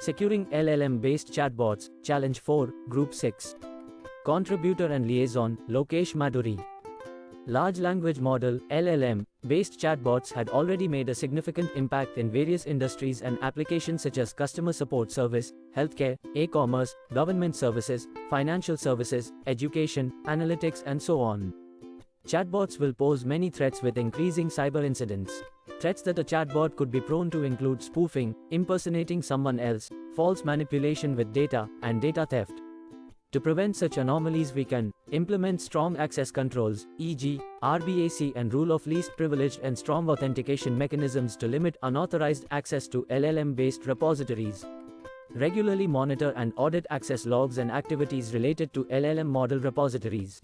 Securing LLM-based chatbots, Challenge 4, Group 6. Contributor and Liaison, Lokesh Madhuri. Large language model, LLM, based chatbots had already made a significant impact in various industries and applications such as customer support service, healthcare, e-commerce, government services, financial services, education, analytics, and so on. Chatbots will pose many threats with increasing cyber incidents. Threats that a chatbot could be prone to include spoofing, impersonating someone else, false manipulation with data, and data theft. To prevent such anomalies, we can implement strong access controls, e.g., RBAC and rule of least privilege, and strong authentication mechanisms to limit unauthorized access to LLM-based repositories. Regularly monitor and audit access logs and activities related to LLM model repositories.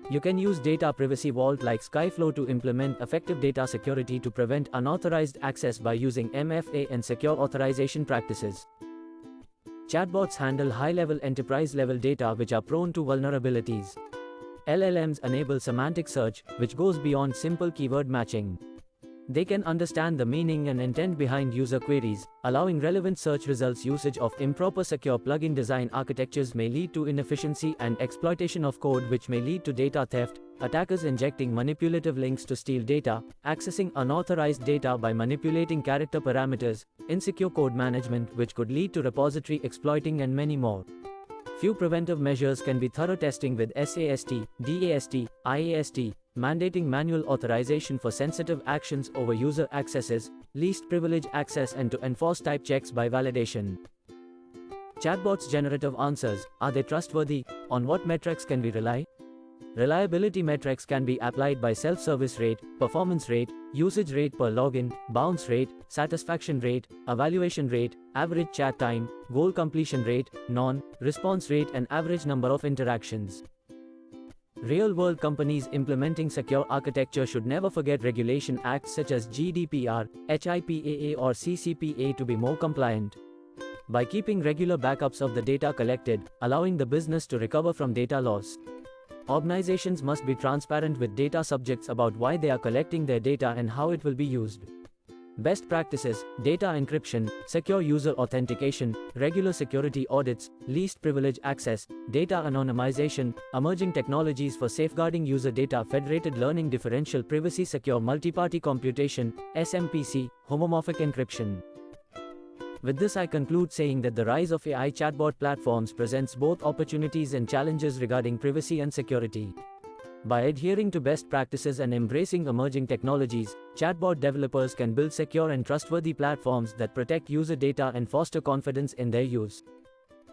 You can use Data Privacy Vault like Skyflow to implement effective data security to prevent unauthorized access by using MFA and secure authorization practices. Chatbots handle high-level enterprise-level data which are prone to vulnerabilities. LLMs enable semantic search, which goes beyond simple keyword matching. They can understand the meaning and intent behind user queries, allowing relevant search results. Usage of improper secure plugin design architectures may lead to inefficiency and exploitation of code, which may lead to data theft. Attackers injecting manipulative links to steal data, accessing unauthorized data by manipulating character parameters, insecure code management which could lead to repository exploiting, and many more. Few preventive measures can be thorough testing with SAST, DAST, IAST, mandating manual authorization for sensitive actions over user accesses, least privilege access, and to enforce type checks by validation. Chatbots' generative answers, are they trustworthy? On what metrics can we rely? Reliability metrics can be applied by self-service rate, performance rate, usage rate per login, bounce rate, satisfaction rate, evaluation rate, average chat time, goal completion rate, non-response rate, and average number of interactions. Real-world companies implementing secure architecture should never forget regulation acts such as GDPR, HIPAA, or CCPA to be more compliant. By keeping regular backups of the data collected, allowing the business to recover from data loss. Organizations must be transparent with data subjects about why they are collecting their data and how it will be used. Best practices, data encryption, secure user authentication, regular security audits, least privilege access, data anonymization, emerging technologies for safeguarding user data, federated learning, differential privacy, secure multi-party computation, SMPC, homomorphic encryption. With this, I conclude saying that the rise of AI chatbot platforms presents both opportunities and challenges regarding privacy and security. By adhering to best practices and embracing emerging technologies, chatbot developers can build secure and trustworthy platforms that protect user data and foster confidence in their use.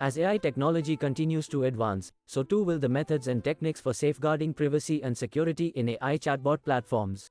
As AI technology continues to advance, so too will the methods and techniques for safeguarding privacy and security in AI chatbot platforms.